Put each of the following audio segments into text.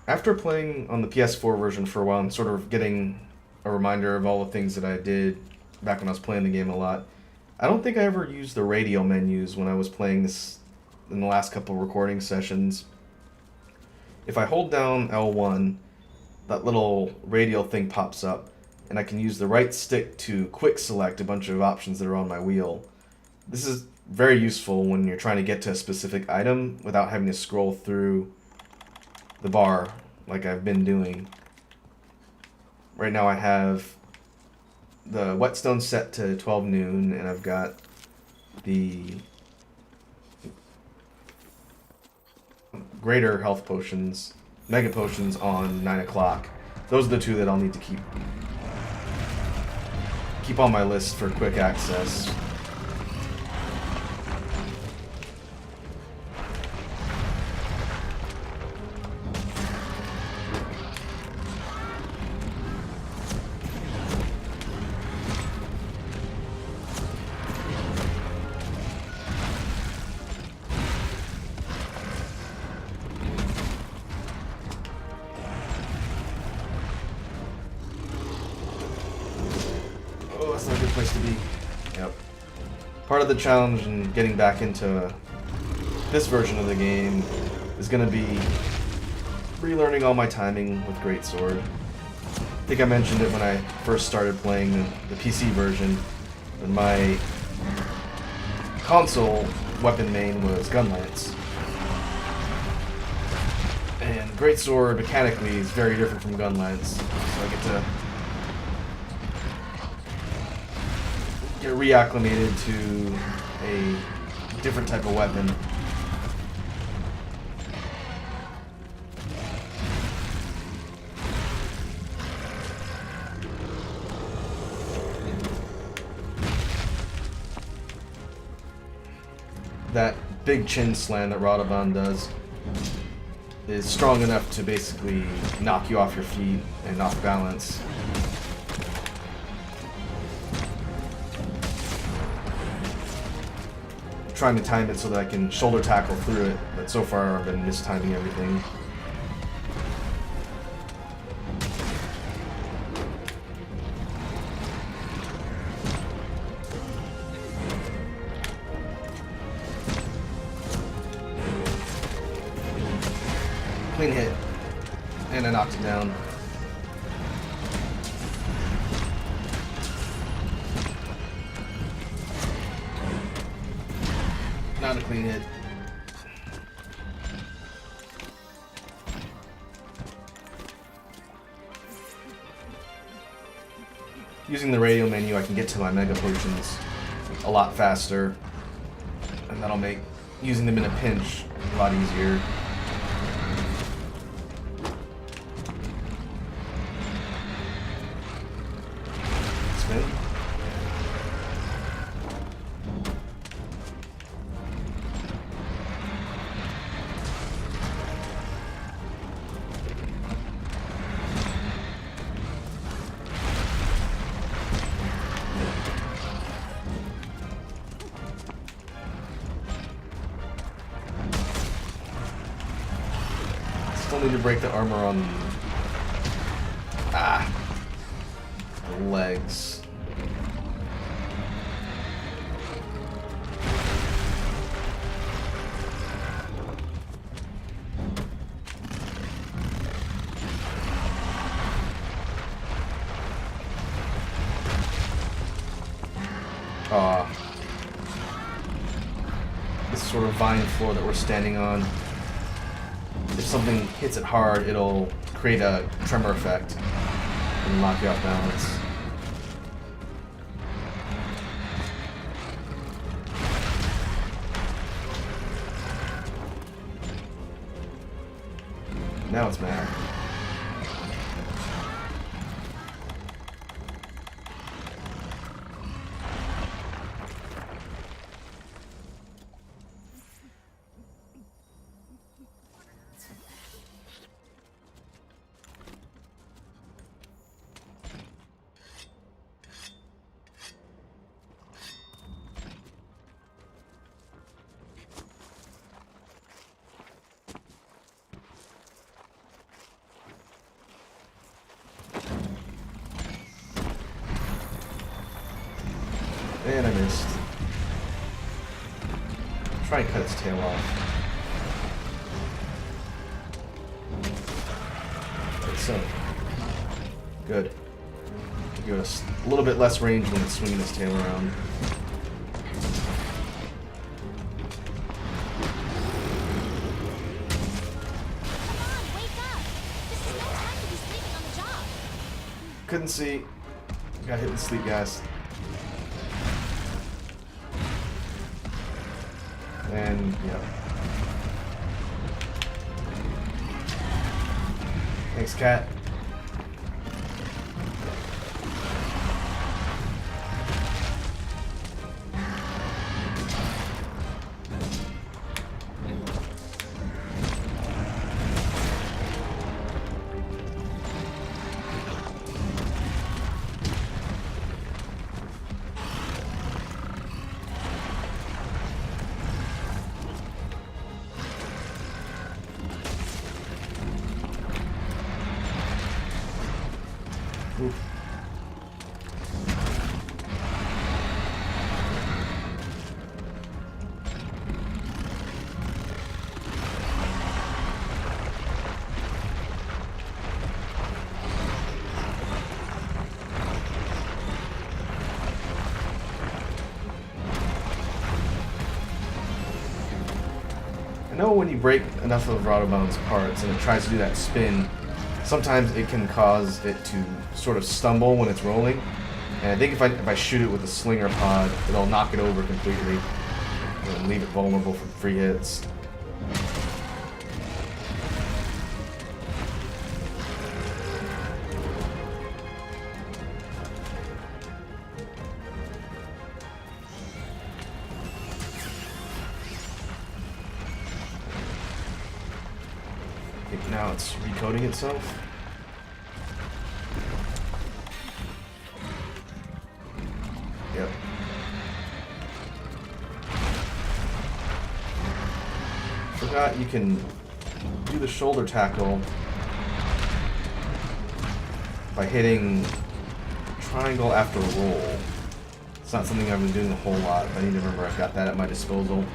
After playing on the PS4 version for a while and sort of getting a reminder of all the things that I did back when I was playing the game a lot, I don't think I ever used the radio menus when I was playing this in the last couple recording sessions. If I hold down L1, that little radio thing pops up, and I can use the right stick to quick select a bunch of options that are on my wheel. This is very useful when you're trying to get to a specific item without having to scroll through the bar like I've been doing. Right now I have the whetstone set to 12 noon, and I've got the greater health potions, mega potions on 9 o'clock. Those are the two that I'll need to keep on my list for quick access. Oh, that's not a good place to be. Yep. Part of the challenge in getting back into this version of the game is going to be relearning all my timing with Greatsword. I think I mentioned it when I first started playing the PC version, and my console weapon main was Gunlance. And Greatsword mechanically is very different from Gunlance, so I get to get reacclimated to a different type of weapon. That big chin slam that Radhaban does is strong enough to basically knock you off your feet and off balance. Trying to time it so that I can shoulder tackle through it, but so far I've been mistiming everything. Clean hit. And I knocked him down. Not a clean hit. Using the radio menu, I can get to my mega potions a lot faster, and that'll make using them in a pinch a lot easier. Spin. Still need to break the armor on the legs. This sort of vine floor that we're standing on. If something hits it hard, it'll create a tremor effect and knock you off balance. Now it's mad. And I missed. Try and cut its tail off. Like so. Good. Give us a little bit less range when it's swinging its tail around. Couldn't see. Got hit with sleep gas. And, yeah. Thanks, cat. Oof. I know when you break enough of Radoban's parts and it tries to do that spin, sometimes it can cause it to sort of stumble when it's rolling. And I think if I shoot it with a slinger pod, it'll knock it over completely and leave it vulnerable for free hits. I think now it's recoding itself. Yep. Forgot you can do the shoulder tackle by hitting triangle after a roll. It's not something I've been doing a whole lot, but I need to remember I've got that at my disposal.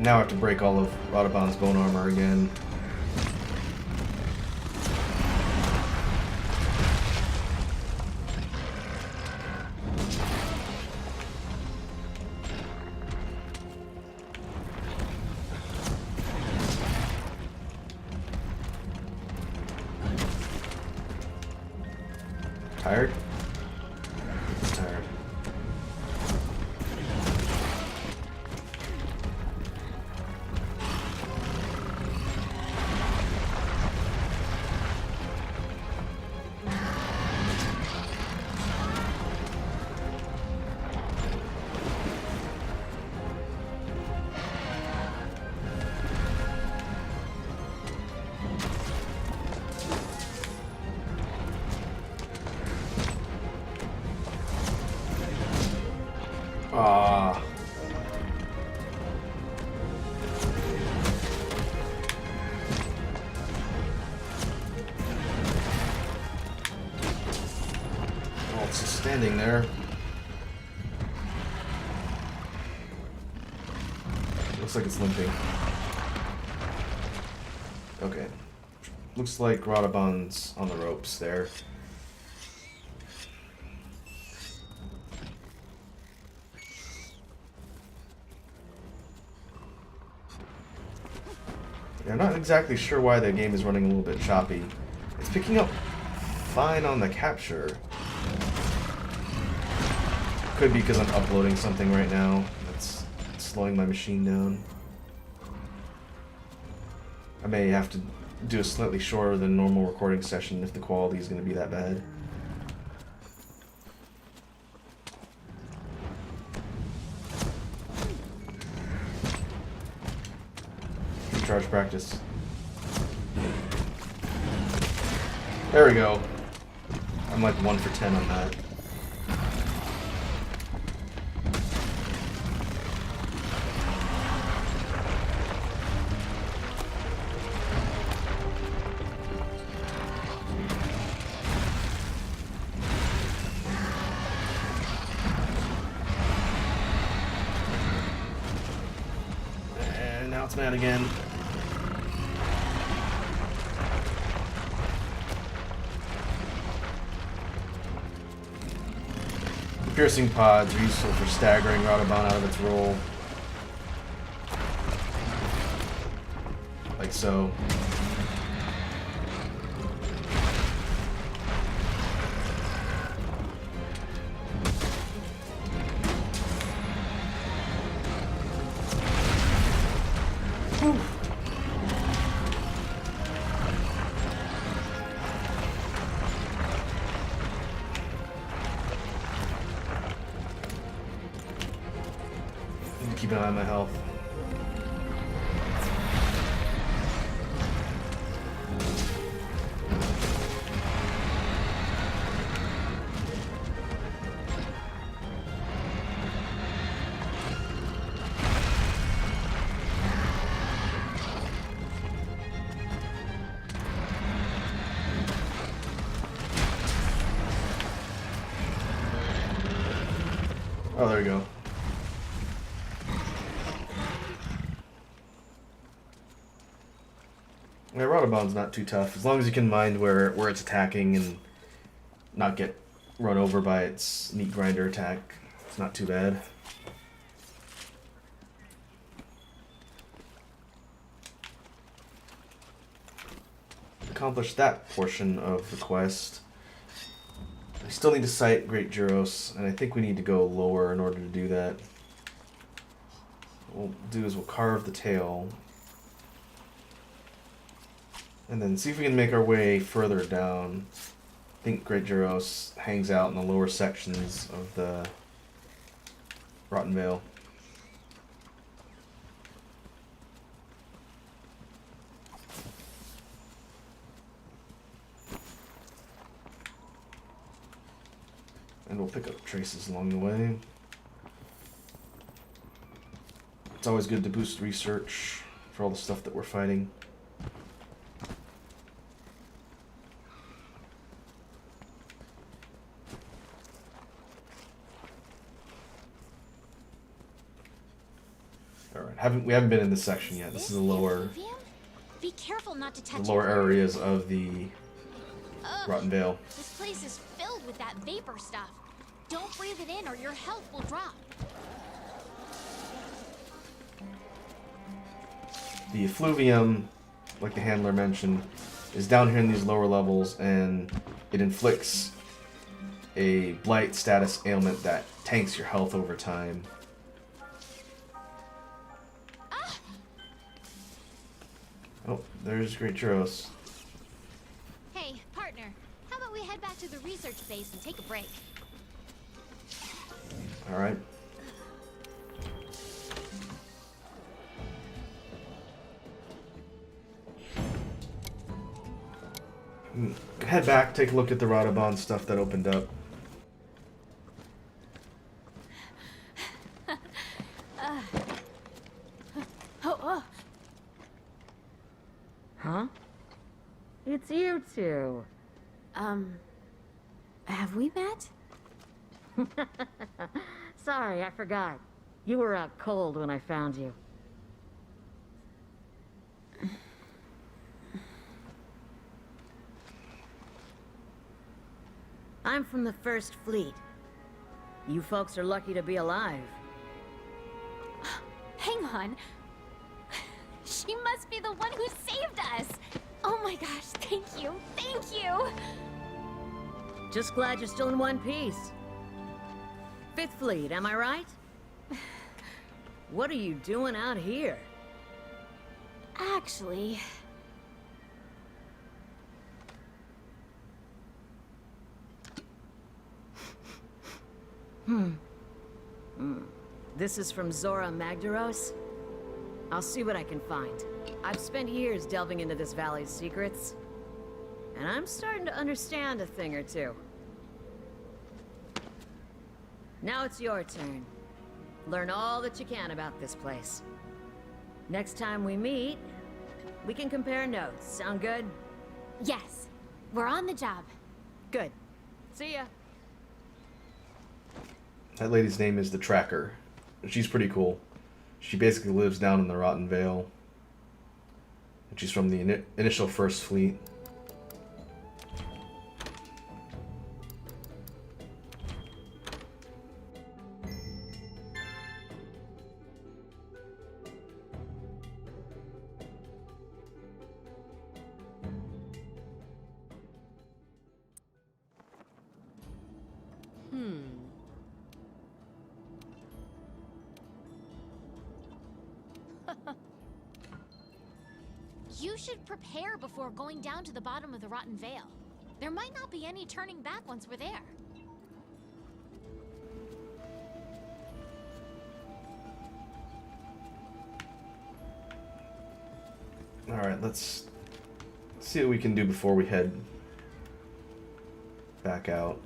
Now I have to break all of Radoban's bone armor again. Tired? Tired. Ah. Oh, it's just standing there. Looks like it's limping. Okay. Looks like Radoban's on the ropes there. Yeah, I'm not exactly sure why the game is running a little bit choppy. It's picking up fine on the capture. Could be because I'm uploading something right now. That's slowing my machine down. I may have to do a slightly shorter than normal recording session if the quality is going to be that bad. charge practice. There we go. I'm like 1 for 10 on that. And now it's mad again. Piercing pods are useful for staggering Radobon out of its roll. Like so. Whew. Keep an eye on my health. Oh, there we go. Yeah, Radobon's not too tough, as long as you can mind where it's attacking and not get run over by its meat grinder attack. It's not too bad. Accomplished that portion of the quest. I still need to sight Great Gyros, and I think we need to go lower in order to do that. What we'll do is we'll carve the tail. And then see if we can make our way further down. I think Great Gyros hangs out in the lower sections of the Rotten Vale. And we'll pick up traces along the way. It's always good to boost research for all the stuff that we're fighting. We haven't been in this section yet. This is the lower, Be careful not to touch the lower areas of the Rotten Vale. This place is filled with that vapor stuff. Don't breathe it in or your health will drop. The effluvium, like the handler mentioned, is down here in these lower levels, and it inflicts a blight status ailment that tanks your health over time. Oh, there's Great Gyros. Hey, partner, how about we head back to the research base and take a break? Alright. Head back, take a look at the Radobon stuff that opened up. Huh? It's you two. Have we met? Sorry, I forgot. You were out cold when I found you. I'm from the First Fleet. You folks are lucky to be alive. Hang on. She must be the one who saved us. Oh my gosh, thank you. Thank you. Just glad you're still in one piece. Fifth Fleet, am I right? What are you doing out here? Actually... This is from Zora Magdaros? I'll see what I can find. I've spent years delving into this valley's secrets, and I'm starting to understand a thing or two. Now it's your turn. Learn all that you can about this place. Next time we meet, we can compare notes. Sound good? Yes, we're on the job. Good. See ya. That lady's name is the Tracker. She's pretty cool. She basically lives down in the Rotten Vale. She's from the initial First Fleet. You should prepare before going down to the bottom of the Rotten Vale. There might not be any turning back once we're there. Alright, let's see what we can do before we head back out.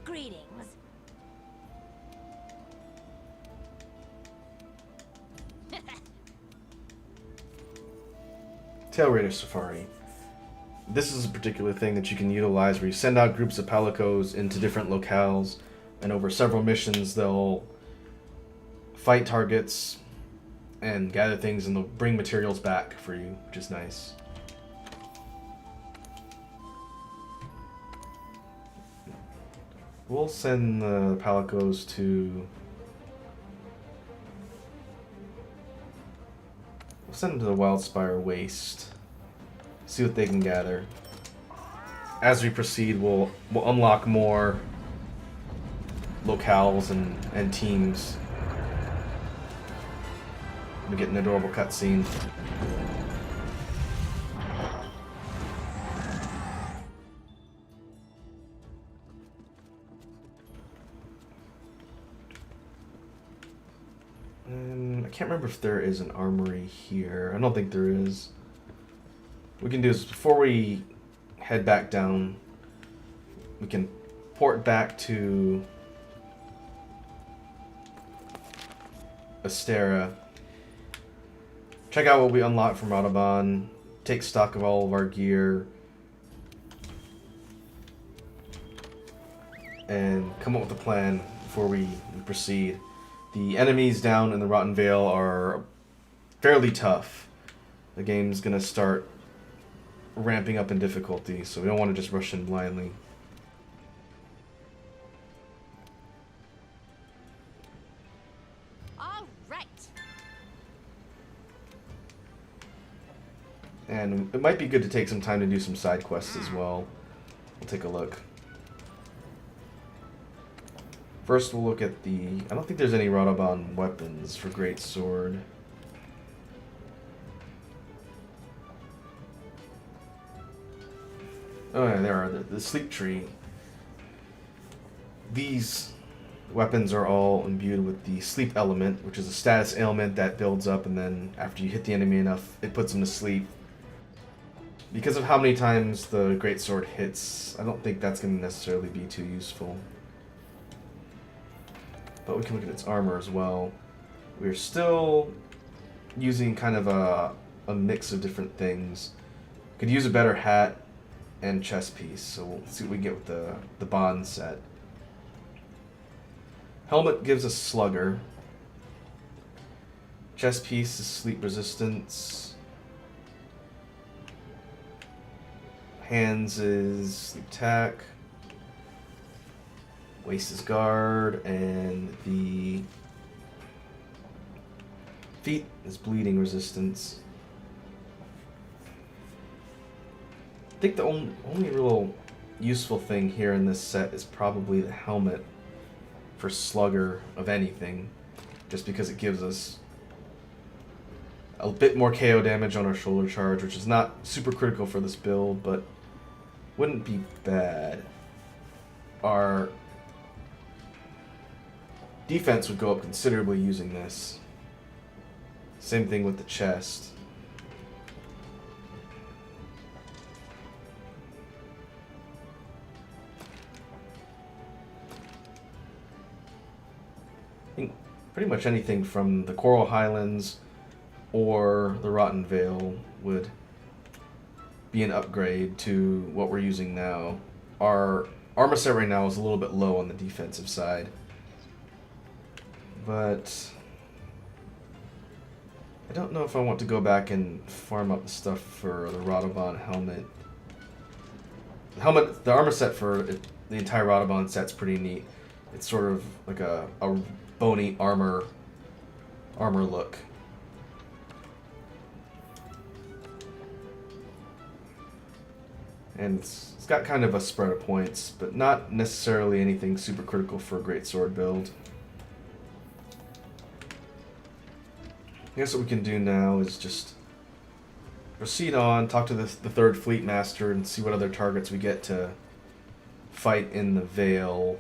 Greetings. Tail Raider Safari. This is a particular thing that you can utilize where you send out groups of palicos into different locales, and over several missions they'll fight targets and gather things, and they'll bring materials back for you, which is nice. We'll send the palicos to... We'll send them to the Wildspire Waste. See what they can gather. As we proceed, we'll unlock more locales and teams. We get an adorable cutscene. I can't remember if there is an armory here. I don't think there is. What we can do is, before we head back down, we can port back to Astera, check out what we unlocked from Audubon, take stock of all of our gear, and come up with a plan before we proceed. The enemies down in the Rotten Vale are fairly tough. The game's gonna start ramping up in difficulty, so we don't want to just rush in blindly. All right. And it might be good to take some time to do some side quests as well. We'll take a look. First, we'll look at the... I don't think there's any Radobon weapons for Great Sword. Oh yeah, there are. The Sleep Tree. These weapons are all imbued with the Sleep Element, which is a status ailment that builds up, and then after you hit the enemy enough, it puts them to sleep. Because of how many times the Great Sword hits, I don't think that's going to necessarily be too useful. But we can look at its armor as well. We're still using kind of a mix of different things. Could use a better hat and chest piece, so we'll see what we get with the Bond set. Helmet gives us Slugger. Chest piece is Sleep Resistance. Hands is Sleep Attack. Waist is Guard, and the feet is Bleeding Resistance. I think the only real useful thing here in this set is probably the helmet for Slugger of anything, just because it gives us a bit more KO damage on our shoulder charge, which is not super critical for this build, but wouldn't be bad. Our defense would go up considerably using this. Same thing with the chest. I think pretty much anything from the Coral Highlands or the Rotten Vale would be an upgrade to what we're using now. Our armor set right now is a little bit low on the defensive side, but I don't know if I want to go back and farm up the stuff for the Radobon helmet. The armor set for the entire Radobon set's pretty neat. It's sort of like a bony armor look. And it's got kind of a spread of points, but not necessarily anything super critical for a great sword build. I guess what we can do now is just proceed on, talk to the third fleet master, and see what other targets we get to fight in the Vale